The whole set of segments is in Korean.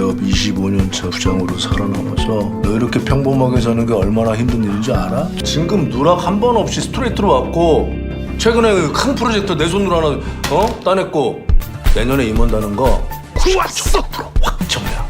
대기업 25년차 부장으로 살아남아서 너 이렇게 평범하게 사는 게 얼마나 힘든 일인지 알아? 진급 누락 한 번 없이 스트레이트로 왔고 최근에 큰 프로젝트 내 손으로 하나 따냈고 내년에 임원다는 거 90% 확정이야.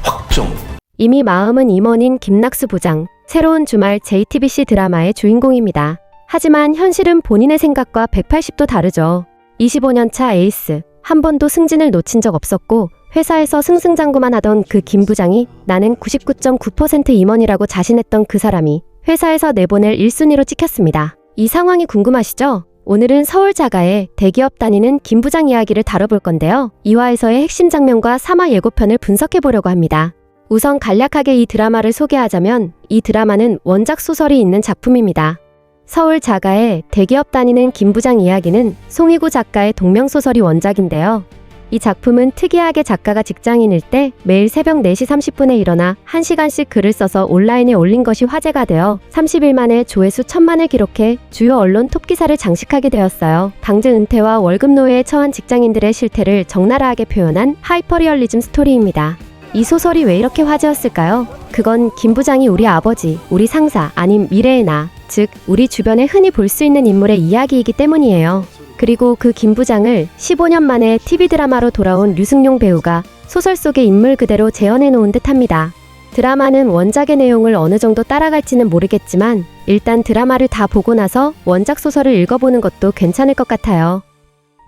확정. 이미 마음은 임원인 김낙수 부장, 새로운 주말 JTBC 드라마의 주인공입니다. 하지만 현실은 본인의 생각과 180도 다르죠. 25년차 에이스, 한 번도 승진을 놓친 적 없었고 회사에서 승승장구만 하던 그 김 부장이 나는 99.9% 임원이라고 자신했던 그 사람이 회사에서 내보낼 1순위로 찍혔습니다. 이 상황이 궁금하시죠? 오늘은 서울 자가의 대기업 다니는 김 부장 이야기를 다뤄볼 건데요. 2화에서의 핵심 장면과 3화 예고편을 분석해보려고 합니다. 우선 간략하게 이 드라마를 소개하자면 이 드라마는 원작 소설이 있는 작품입니다. 서울 자가의 대기업 다니는 김 부장 이야기는 송희구 작가의 동명소설이 원작인데요. 이 작품은 특이하게 작가가 직장인일 때 매일 새벽 4시 30분에 일어나 1시간씩 글을 써서 온라인에 올린 것이 화제가 되어 30일 만에 조회수 1000만을 기록해 주요 언론 톱기사를 장식하게 되었어요. 강제 은퇴와 월급 노예에 처한 직장인들의 실태를 적나라하게 표현한 하이퍼리얼리즘 스토리입니다. 이 소설이 왜 이렇게 화제였을까요? 그건 김 부장이 우리 아버지, 우리 상사, 아님 미래의 나, 즉 우리 주변에 흔히 볼 수 있는 인물의 이야기이기 때문이에요. 그리고 그 김 부장을 15년 만에 TV 드라마로 돌아온 류승룡 배우가 소설 속의 인물 그대로 재현해 놓은 듯합니다. 드라마는 원작의 내용을 어느 정도 따라갈지는 모르겠지만 일단 드라마를 다 보고 나서 원작 소설을 읽어보는 것도 괜찮을 것 같아요.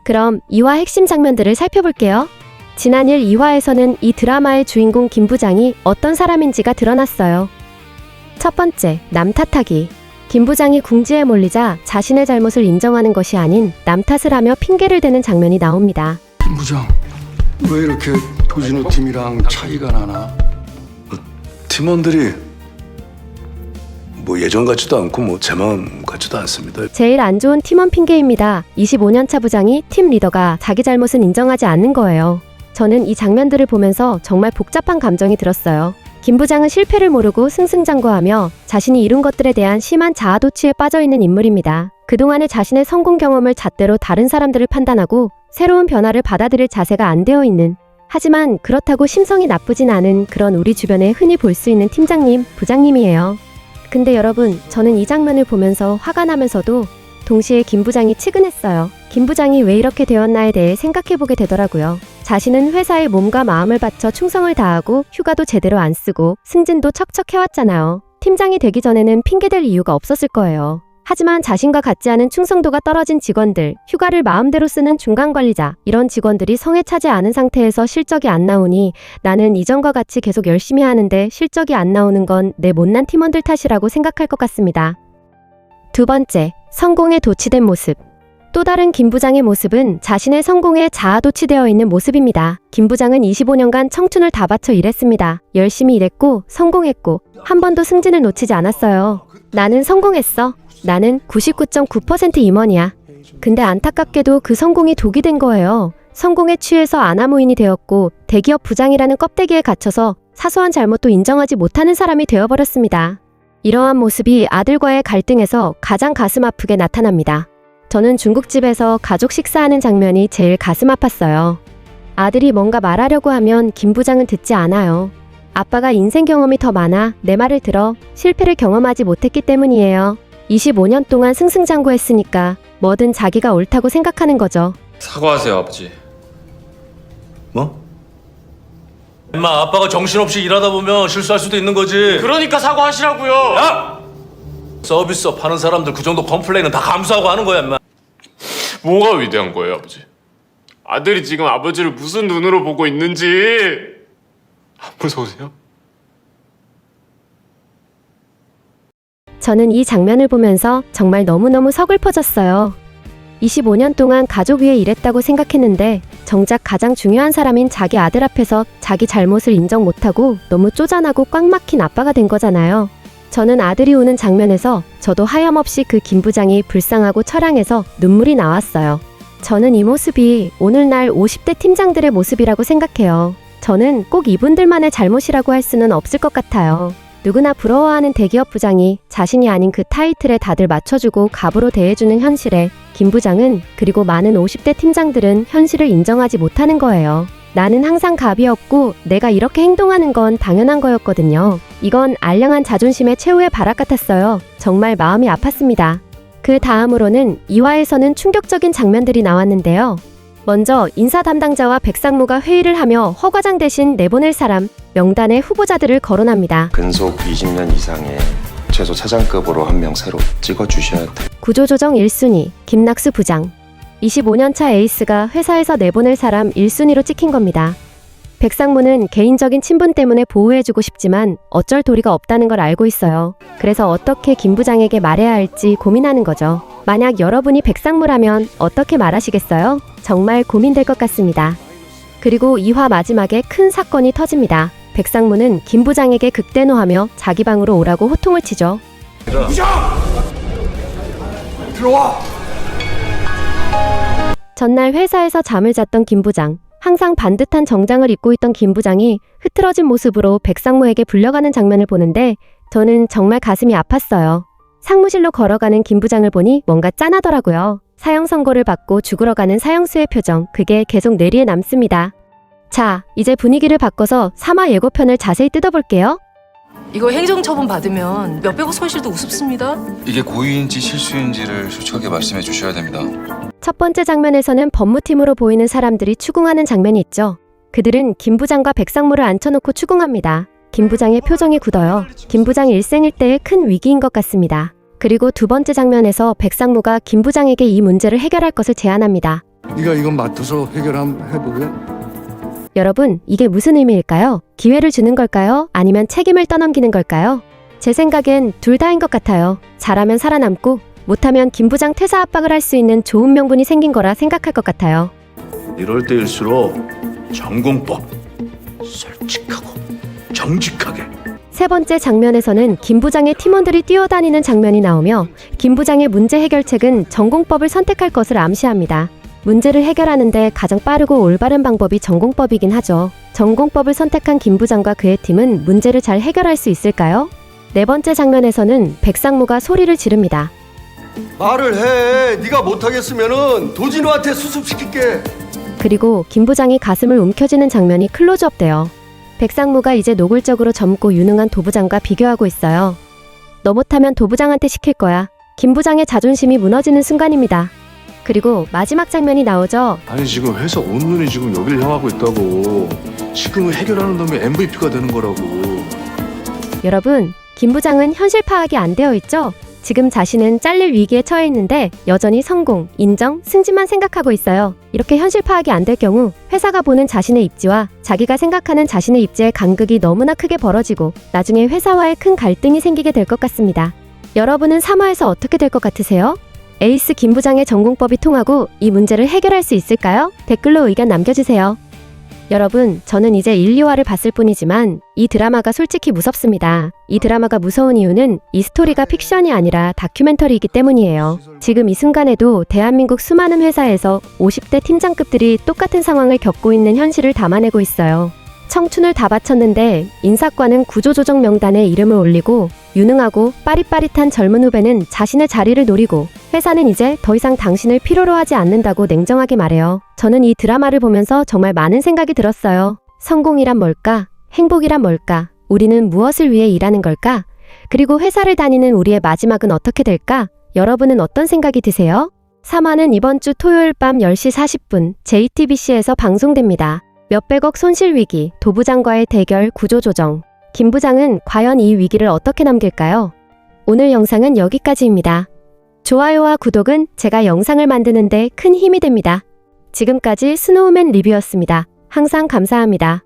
그럼 2화 핵심 장면들을 살펴볼게요. 지난일 2화에서는 이 드라마의 주인공 김 부장이 어떤 사람인지가 드러났어요. 첫 번째, 남 탓하기. 김 부장이 궁지에 몰리자 자신의 잘못을 인정하는 것이 아닌 남 탓을 하며 핑계를 대는 장면이 나옵니다. 김 부장, 왜 이렇게 도진우 팀이랑 차이가 나나? 팀원들이 뭐 예전 같지도 않고 제 마음 같지도 않습니다. 제일 안 좋은 팀원 핑계입니다. 25년차 부장이 팀 리더가 자기 잘못은 인정하지 않는 거예요. 저는 이 장면들을 보면서 정말 복잡한 감정이 들었어요. 김 부장은 실패를 모르고 승승장구하며 자신이 이룬 것들에 대한 심한 자아도취에 빠져있는 인물입니다. 그동안의 자신의 성공 경험을 잣대로 다른 사람들을 판단하고 새로운 변화를 받아들일 자세가 안 되어 있는, 하지만 그렇다고 심성이 나쁘진 않은 그런 우리 주변에 흔히 볼 수 있는 팀장님, 부장님이에요. 근데 여러분, 저는 이 장면을 보면서 화가 나면서도 동시에 김 부장이 측은했어요. 김 부장이 왜 이렇게 되었나에 대해 생각해보게 되더라고요. 자신은 회사에 몸과 마음을 바쳐 충성을 다하고 휴가도 제대로 안 쓰고 승진도 척척 해왔잖아요. 팀장이 되기 전에는 핑계댈 이유가 없었을 거예요. 하지만 자신과 같지 않은 충성도가 떨어진 직원들, 휴가를 마음대로 쓰는 중간관리자, 이런 직원들이 성에 차지 않은 상태에서 실적이 안 나오니 나는 이전과 같이 계속 열심히 하는데 실적이 안 나오는 건 내 못난 팀원들 탓이라고 생각할 것 같습니다. 두 번째, 성공에 도취된 모습. 또 다른 김 부장의 모습은 자신의 성공에 자아도취되어 있는 모습입니다. 김 부장은 25년간 청춘을 다 바쳐 일했습니다. 열심히 일했고 성공했고 한 번도 승진을 놓치지 않았어요. 나는 성공했어. 나는 99.9% 임원이야. 근데 안타깝게도 그 성공이 독이 된 거예요. 성공에 취해서 아나무인이 되었고 대기업 부장이라는 껍데기에 갇혀서 사소한 잘못도 인정하지 못하는 사람이 되어버렸습니다. 이러한 모습이 아들과의 갈등에서 가장 가슴 아프게 나타납니다. 저는 중국집에서 가족 식사하는 장면이 제일 가슴 아팠어요. 아들이 뭔가 말하려고 하면 김 부장은 듣지 않아요. 아빠가 인생 경험이 더 많아 내 말을 들어 실패를 경험하지 못했기 때문이에요. 25년 동안 승승장구했으니까 뭐든 자기가 옳다고 생각하는 거죠. 사과하세요, 아버지. 뭐? 엄마, 아빠가 정신없이 일하다 보면 실수할 수도 있는 거지. 그러니까 사과하시라고요. 야! 서비스업 하는 사람들 그 정도 컴플레인은 다 감수하고 하는 거야, 임마. 뭐가 위대한 거예요, 아버지? 아들이 지금 아버지를 무슨 눈으로 보고 있는지 안 무서우세요? 저는 이 장면을 보면서 정말 너무너무 서글퍼졌어요. 25년 동안 가족 위해 일했다고 생각했는데 정작 가장 중요한 사람인 자기 아들 앞에서 자기 잘못을 인정 못하고 너무 쪼잔하고 꽉 막힌 아빠가 된 거잖아요. 저는 아들이 우는 장면에서 저도 하염없이 그 김 부장이 불쌍하고 처량해서 눈물이 나왔어요. 저는 이 모습이 오늘날 50대 팀장들의 모습이라고 생각해요. 저는 꼭 이분들만의 잘못이라고 할 수는 없을 것 같아요. 누구나 부러워하는 대기업 부장이 자신이 아닌 그 타이틀에 다들 맞춰주고 갑으로 대해주는 현실에 김 부장은, 그리고 많은 50대 팀장들은 현실을 인정하지 못하는 거예요. 나는 항상 갑이었고 내가 이렇게 행동하는 건 당연한 거였거든요. 이건 알량한 자존심의 최후의 발악 같았어요. 정말 마음이 아팠습니다. 그 다음으로는 2화에서는 충격적인 장면들이 나왔는데요. 먼저 인사 담당자와 백상무가 회의를 하며 허과장 대신 내보낼 사람 명단에 후보자들을 거론합니다. 근속 20년 이상의 최소 차장급으로 한 명 새로 찍어주셔야 돼. 구조조정 1순위 김낙수 부장. 25년차 에이스가 회사에서 내보낼 사람 1순위로 찍힌 겁니다. 백상무는 개인적인 친분 때문에 보호해주고 싶지만 어쩔 도리가 없다는 걸 알고 있어요. 그래서 어떻게 김 부장에게 말해야 할지 고민하는 거죠. 만약 여러분이 백상무라면 어떻게 말하시겠어요? 정말 고민될 것 같습니다. 그리고 2화 마지막에 큰 사건이 터집니다. 백상무는 김 부장에게 극대노하며 자기 방으로 오라고 호통을 치죠. 들어와. 전날 회사에서 잠을 잤던 김 부장. 항상 반듯한 정장을 입고 있던 김 부장이 흐트러진 모습으로 백상무에게 불려가는 장면을 보는데 저는 정말 가슴이 아팠어요. 상무실로 걸어가는 김 부장을 보니 뭔가 짠하더라고요. 사형 선고를 받고 죽으러 가는 사형수의 표정, 그게 계속 뇌리에 남습니다. 자, 이제 분위기를 바꿔서 3화 예고편을 자세히 뜯어볼게요. 이거 행정처분 받으면 몇백억 손실도 우습습니다. 이게 고의인지 실수인지를 솔직하게 말씀해 주셔야 됩니다. 첫 번째 장면에서는 법무팀으로 보이는 사람들이 추궁하는 장면이 있죠. 그들은 김 부장과 백상무를 앉혀놓고 추궁합니다. 김 부장의 표정이 굳어요. 김 부장 일생일대의 큰 위기인 것 같습니다. 그리고 두 번째 장면에서 백상무가 김 부장에게 이 문제를 해결할 것을 제안합니다. 네가 이건 맡아서 해볼래? 여러분, 이게 무슨 의미일까요? 기회를 주는 걸까요? 아니면 책임을 떠넘기는 걸까요? 제 생각엔 둘 다인 것 같아요. 잘하면 살아남고 못하면 김 부장 퇴사 압박을 할 수 있는 좋은 명분이 생긴 거라 생각할 것 같아요. 이럴 때일수록 전공법 솔직하고 정직하게. 세 번째 장면에서는 김 부장의 팀원들이 뛰어다니는 장면이 나오며 김 부장의 문제 해결책은 전공법을 선택할 것을 암시합니다. 문제를 해결하는데 가장 빠르고 올바른 방법이 전공법이긴 하죠. 전공법을 선택한 김 부장과 그의 팀은 문제를 잘 해결할 수 있을까요? 네 번째 장면에서는 백상무가 소리를 지릅니다. 말을 해. 네가 못하겠으면은 도진우한테 수습시킬게. 그리고 김 부장이 가슴을 움켜쥐는 장면이 클로즈업 돼요. 백상무가 이제 노골적으로 젊고 유능한 도부장과 비교하고 있어요. 너 못하면 도부장한테 시킬 거야. 김 부장의 자존심이 무너지는 순간입니다. 그리고 마지막 장면이 나오죠. 아니 지금 회사 온 눈이 지금 여기를 향하고 있다고. 지금은 해결하는 놈이 MVP가 되는 거라고. 여러분, 김 부장은 현실 파악이 안 되어 있죠? 지금 자신은 잘릴 위기에 처해 있는데 여전히 성공, 인정, 승진만 생각하고 있어요. 이렇게 현실 파악이 안 될 경우 회사가 보는 자신의 입지와 자기가 생각하는 자신의 입지의 간극이 너무나 크게 벌어지고 나중에 회사와의 큰 갈등이 생기게 될 것 같습니다. 여러분은 3화에서 어떻게 될 것 같으세요? 에이스 김 부장의 전공법이 통하고 이 문제를 해결할 수 있을까요? 댓글로 의견 남겨주세요. 여러분, 저는 이제 1, 2화를 봤을 뿐이지만 이 드라마가 솔직히 무섭습니다. 이 드라마가 무서운 이유는 이 스토리가 픽션이 아니라 다큐멘터리이기 때문이에요. 지금 이 순간에도 대한민국 수많은 회사에서 50대 팀장급들이 똑같은 상황을 겪고 있는 현실을 담아내고 있어요. 청춘을 다 바쳤는데 인사과는 구조조정 명단에 이름을 올리고 유능하고 빠릿빠릿한 젊은 후배는 자신의 자리를 노리고 회사는 이제 더 이상 당신을 필요로 하지 않는다고 냉정하게 말해요. 저는 이 드라마를 보면서 정말 많은 생각이 들었어요. 성공이란 뭘까? 행복이란 뭘까? 우리는 무엇을 위해 일하는 걸까? 그리고 회사를 다니는 우리의 마지막은 어떻게 될까? 여러분은 어떤 생각이 드세요? 3화는 이번 주 토요일 밤 10시 40분 JTBC에서 방송됩니다. 몇백억 손실 위기, 도부장과의 대결 구조조정. 김 부장은 과연 이 위기를 어떻게 넘길까요? 오늘 영상은 여기까지입니다. 좋아요와 구독은 제가 영상을 만드는데 큰 힘이 됩니다. 지금까지 스노우맨 리뷰였습니다. 항상 감사합니다.